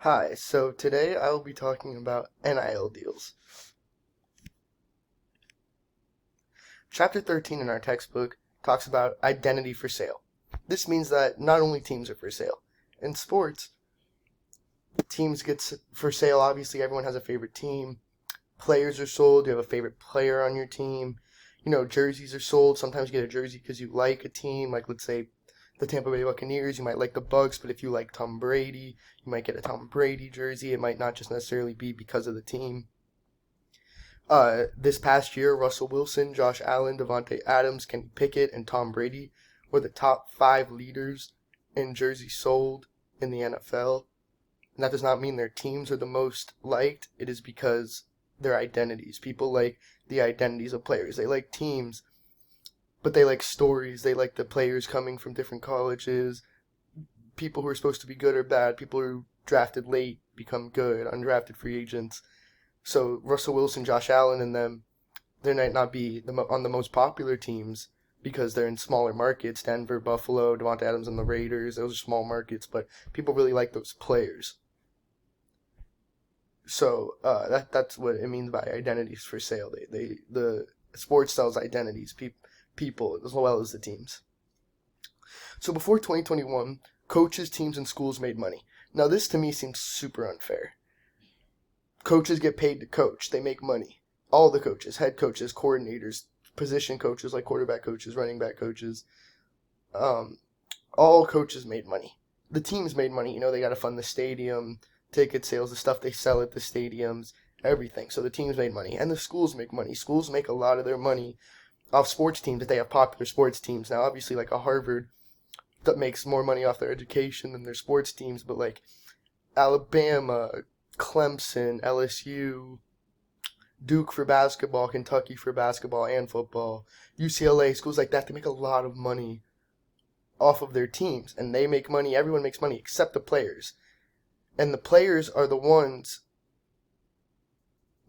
Hi, so today I will be talking about NIL deals. Chapter 13 in our textbook talks about identity for sale. This means that not only teams are for sale. In sports, teams get for sale. Obviously, everyone has a favorite team. Players are sold. You have a favorite player on your team. Jerseys are sold. Sometimes you get a jersey because you like a team. Like, let's say the Tampa Bay Buccaneers, you might like the Bucks, but if you like Tom Brady, you might get a Tom Brady jersey. It might not just necessarily be because of the team. This past year, Russell Wilson, Josh Allen, Devontae Adams, Kenny Pickett, and Tom Brady were the top five leaders in jerseys sold in the NFL. And that does not mean their teams are the most liked. It is because their identities. People like the identities of players. They like teams, but they like stories. They like the players coming from different colleges. People who are supposed to be good or bad. People who are drafted late become good. Undrafted free agents. So Russell Wilson, Josh Allen, and them, they might not be on the most popular teams because they're in smaller markets. Denver, Buffalo, Devontae Adams, and the Raiders. Those are small markets, but people really like those players. So that's what it means by identities for sale. The sports sells identities, people as well as the teams. So before 2021, coaches, teams, and schools made money. Now this to me seems super unfair. Coaches get paid to coach. They make money. All the coaches, head coaches, coordinators, position coaches like quarterback coaches, running back coaches, um, all coaches made money. The teams made money. They got to fund the stadium, ticket sales, the stuff they sell at the stadiums, everything. So the teams made money. And the schools make money. Schools make a lot of their money off sports teams if they have popular sports teams. Now, obviously, like a Harvard that makes more money off their education than their sports teams, but like Alabama, Clemson, LSU, Duke for basketball, Kentucky for basketball and football, UCLA, schools like that, they make a lot of money off of their teams. And they make money, everyone makes money except the players. And the players are the ones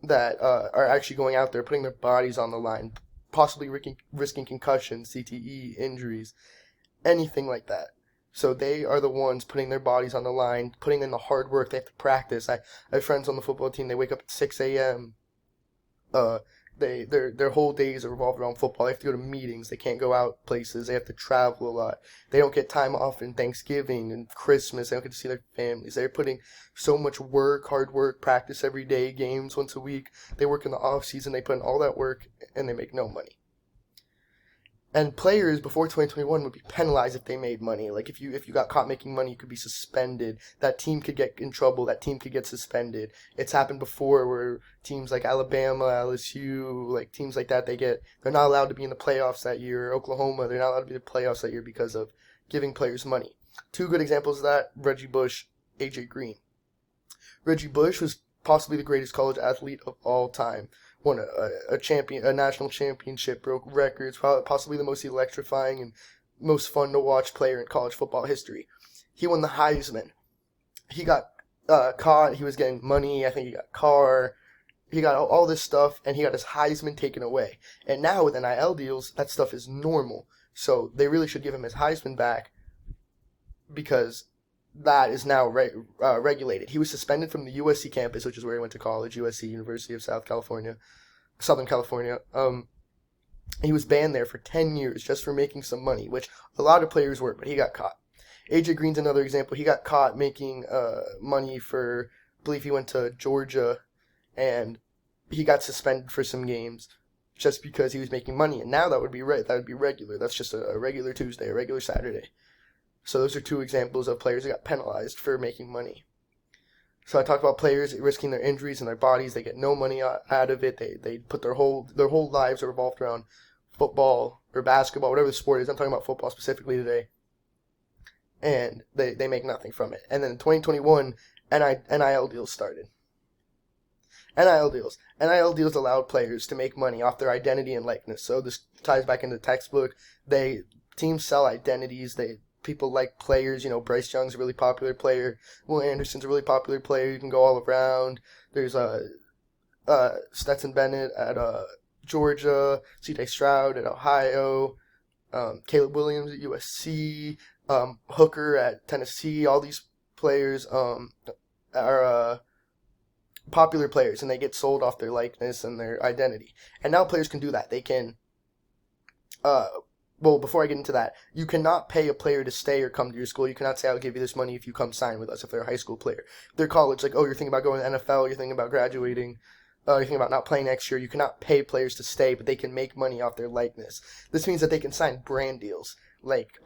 that are actually going out there, putting their bodies on the line, possibly risking concussions, CTE, injuries, anything like that. So they are the ones putting their bodies on the line, putting in the hard work. They have to practice. I have friends on the football team. They wake up at 6 a.m. Uh, their whole days are revolved around football. They have to go to meetings. They can't go out places. They have to travel a lot. They don't get time off in Thanksgiving and Christmas. They don't get to see their families. They're putting so much work, hard work, practice every day, games once a week. They work in the off season. They put in all that work and they make no money. And players before 2021 would be penalized if they made money. Like if you got caught making money, you could be suspended. That team could get in trouble. That team could get suspended. It's happened before where teams like Alabama, LSU, like teams like that, they're not allowed to be in the playoffs that year. Oklahoma, they're not allowed to be in the playoffs that year because of giving players money. Two good examples of that: Reggie Bush, AJ Green. Reggie Bush was possibly the greatest college athlete of all time. Won a national championship, broke records, possibly the most electrifying and most fun to watch player in college football history. He won the Heisman. He got caught. He was getting money. I think he got a car. He got all this stuff, and he got his Heisman taken away. And now with NIL deals, that stuff is normal. So they really should give him his Heisman back because that is now regulated. He was suspended from the USC campus, which is where he went to college, USC, University of Southern California. He was banned there for 10 years just for making some money, which a lot of players were, but he got caught. AJ Green's another example. He got caught making money for, I believe he went to Georgia, and he got suspended for some games just because he was making money. And now that would be regular. That's just a regular Tuesday, a regular Saturday. So those are two examples of players that got penalized for making money. So I talked about players risking their injuries and their bodies. They get no money out of it. They put their whole lives are revolved around football or basketball, whatever the sport is. I'm talking about football specifically today. And they make nothing from it. And then in 2021, NIL deals started. NIL deals allowed players to make money off their identity and likeness. So this ties back into the textbook. Teams sell identities. People like players. Bryce Young's a really popular player. Will Anderson's a really popular player. You can go all around. There's Stetson Bennett at Georgia, C.J. Stroud at Ohio, Caleb Williams at USC, Hooker at Tennessee. All these players, are popular players, and they get sold off their likeness and their identity. And now players can do that. They can, well, before I get into that, you cannot pay a player to stay or come to your school. You cannot say, I'll give you this money if you come sign with us, if they're a high school player. If they're college, like, oh, you're thinking about going to the NFL, you're thinking about graduating, you're thinking about not playing next year. You cannot pay players to stay, but they can make money off their likeness. This means that they can sign brand deals. Like,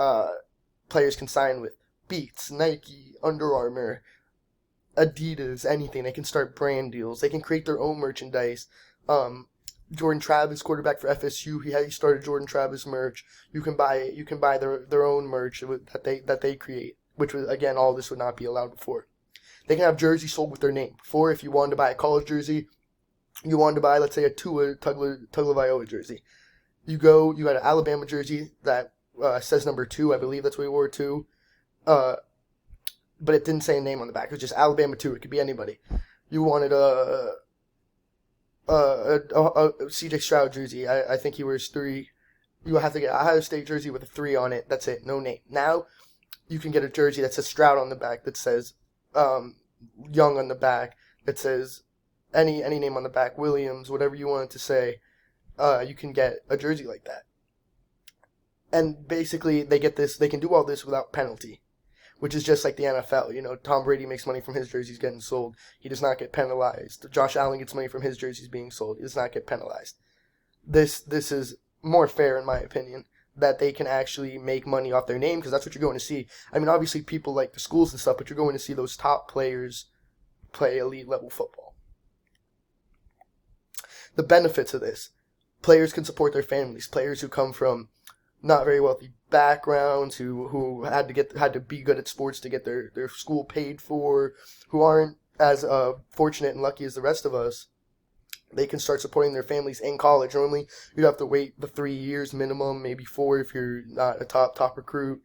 players can sign with Beats, Nike, Under Armour, Adidas, anything. They can start brand deals. They can create their own merchandise. Jordan Travis, quarterback for FSU, he started Jordan Travis merch. You can buy it. You can buy their own merch that they create, which was, again, all this would not be allowed before. They can have jerseys sold with their name. Before, if you wanted to buy a college jersey, you wanted to buy, let's say, a Tua Tagovailoa jersey. You got an Alabama jersey that says number 2. I believe that's what he wore, 2. But it didn't say a name on the back. It was just Alabama 2. It could be anybody. You wanted a CJ Stroud jersey. I think he wears 3. You have to get a Ohio State jersey with a 3 on it. That's it. No name. Now, you can get a jersey that says Stroud on the back, that says Young on the back, that says any name on the back, Williams, whatever you want it to say. You can get a jersey like that. And basically, they can do all this without penalty, which is just like the NFL. You know, Tom Brady makes money from his jerseys getting sold. He does not get penalized. Josh Allen gets money from his jerseys being sold. He does not get penalized. This is more fair, in my opinion, that they can actually make money off their name, because that's what you're going to see. I mean, obviously, people like the schools and stuff, but you're going to see those top players play elite level football. The benefits of this: players can support their families. Players who come from not very wealthy backgrounds, who had to be good at sports to get their school paid for, who aren't as fortunate and lucky as the rest of us, they can start supporting their families in college. Normally, you'd have to wait the 3 years minimum, maybe 4 if you're not a top recruit,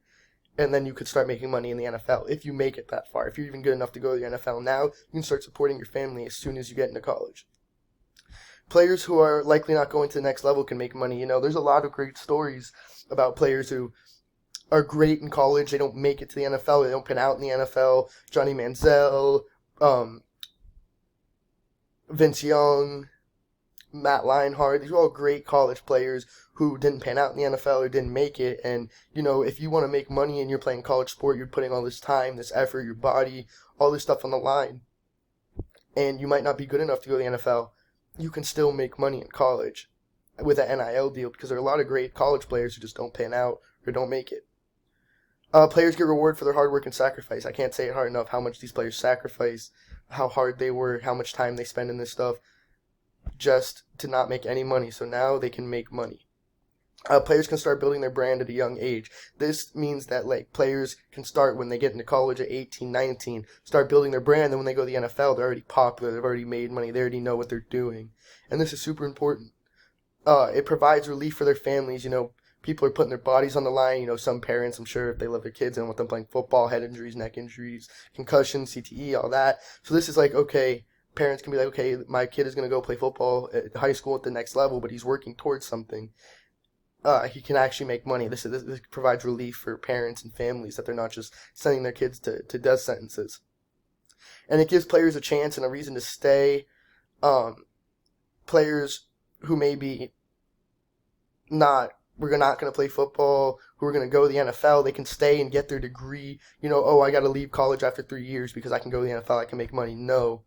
and then you could start making money in the NFL if you make it that far. If you're even good enough to go to the NFL now, you can start supporting your family as soon as you get into college. Players who are likely not going to the next level can make money. You know, there's a lot of great stories about players who are great in college. They don't make it to the NFL. They don't pan out in the NFL. Johnny Manziel, Vince Young, Matt Leinart. These are all great college players who didn't pan out in the NFL or didn't make it. And, you know, if you want to make money and you're playing college sport, you're putting all this time, this effort, your body, all this stuff on the line, and you might not be good enough to go to the NFL, you can still make money in college with an NIL deal, because there are a lot of great college players who just don't pan out or don't make it. Players get rewarded for their hard work and sacrifice. I can't say it hard enough how much these players sacrifice, how hard they work, how much time they spend in this stuff just to not make any money. So now they can make money. Players can start building their brand at a young age. This means that, like, players can start when they get into college at 18, 19, start building their brand. Then when they go to the NFL, they're already popular. They've already made money. They already know what they're doing. And this is super important. It provides relief for their families. You know, people are putting their bodies on the line. You know, some parents, I'm sure, if they love their kids, they don't want them playing football, head injuries, neck injuries, concussions, CTE, all that. So this is like, okay, parents can be like, okay, my kid is going to go play football at high school at the next level, but he's working towards something. He can actually make money. This provides relief for parents and families, that they're not just sending their kids to death sentences. And it gives players a chance and a reason to stay. Players who maybe we're not going to play football, who are going to go to the NFL, they can stay and get their degree. You know, oh, I got to leave college after 3 years because I can go to the NFL, I can make money. No.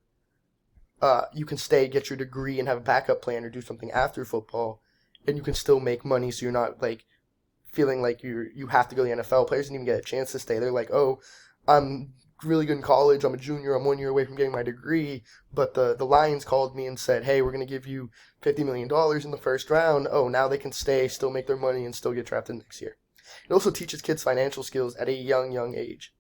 You can stay, get your degree, and have a backup plan or do something after football, and you can still make money, so you're not, like, feeling like you have to go to the NFL. Players didn't even get a chance to stay. They're like, oh, I'm really good in college, I'm a junior, I'm 1 year away from getting my degree, but the Lions called me and said, hey, we're going to give you $50 million in the first round. Oh, now they can stay, still make their money, and still get drafted next year. It also teaches kids financial skills at a young age.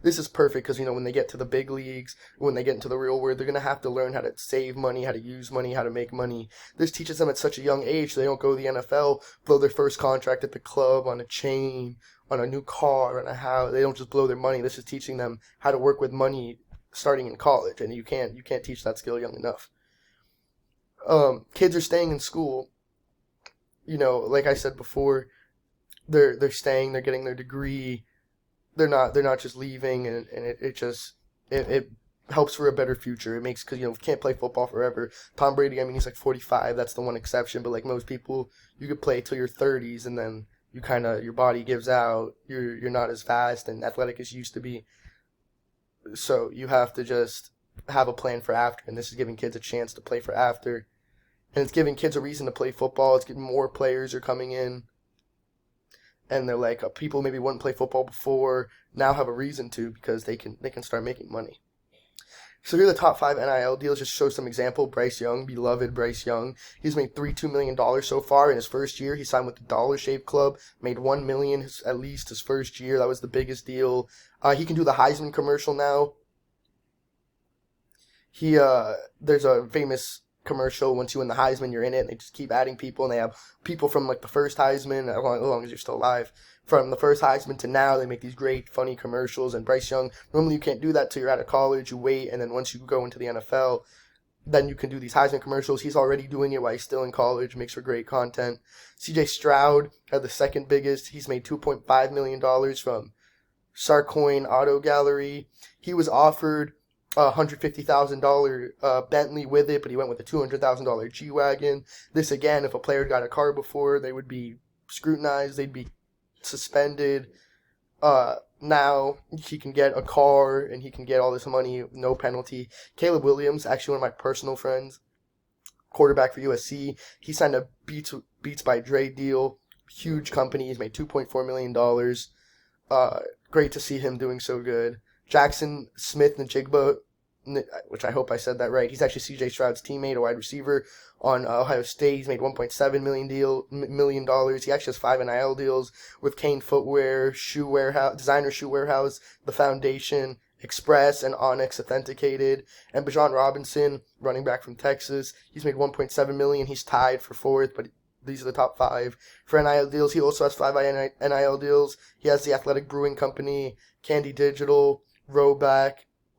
This is perfect because, you know, when they get to the big leagues, when they get into the real world, they're going to have to learn how to save money, how to use money, how to make money. This teaches them at such a young age so they don't go to the NFL, blow their first contract at the club, on a chain, on a new car, on a house. They don't just blow their money. This is teaching them how to work with money starting in college, and you can't teach that skill young enough. Kids are staying in school. You know, like I said before, they're staying, they're getting their degree. They're not just leaving, and it helps for a better future. It makes, because, you can't play football forever. Tom Brady, I mean, he's like 45. That's the one exception. But like most people, you could play till your 30s, and then your body gives out. You're not as fast and athletic as you used to be. So you have to just have a plan for after. And this is giving kids a chance to play for after. And it's giving kids a reason to play football. It's getting more players are coming in. And they're like, people maybe wouldn't play football before now have a reason to, because they can start making money. So here are the top 5 NIL deals. Just show some example. Bryce Young, beloved Bryce Young. He's made $2 million so far in his first year. He signed with the Dollar Shave Club, made $1 million at least his first year. That was the biggest deal. He can do the Heisman commercial now. There's a famous commercial. Once you win the Heisman, you're in it, and they just keep adding people, and they have people from like the first Heisman, as long as you're still alive, from the first Heisman to now. They make these great funny commercials. And Bryce Young, normally you can't do that till you're out of college. You wait, and then once you go into the NFL, then you can do these Heisman commercials. He's already doing it while he's still in college. Makes for great content. CJ Stroud had the second biggest. He's made $2.5 million from Sarcoin Auto Gallery. He was offered a $150,000 Bentley with it, but he went with a $200,000 G-Wagon. This, again, if a player got a car before, they would be scrutinized. They'd be suspended. Now he can get a car, and he can get all this money, no penalty. Caleb Williams, actually one of my personal friends, quarterback for USC. He signed a Beats by Dre deal. Huge company. He's made $2.4 million. Great to see him doing so good. Jackson Smith-Njigba, which I hope I said that right. He's actually C.J. Stroud's teammate, a wide receiver on Ohio State. He's made $1.7 million. He actually has 5 NIL deals with Kane Footwear, Designer Shoe Warehouse, The Foundation, Express, and Onyx Authenticated. And Bijan Robinson, running back from Texas, he's made $1.7 million. He's tied for 4th, but these are the top 5 for NIL deals. He also has 5 NIL deals. He has the Athletic Brewing Company, Candy Digital, Roback,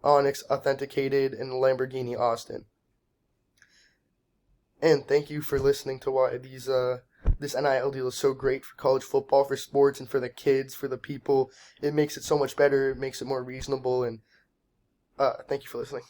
Onyx Authenticated, and Lamborghini Austin. And thank you for listening to why this NIL deal is so great for college football, for sports, and for the kids, for the people. It makes it so much better. It makes it more reasonable. And thank you for listening.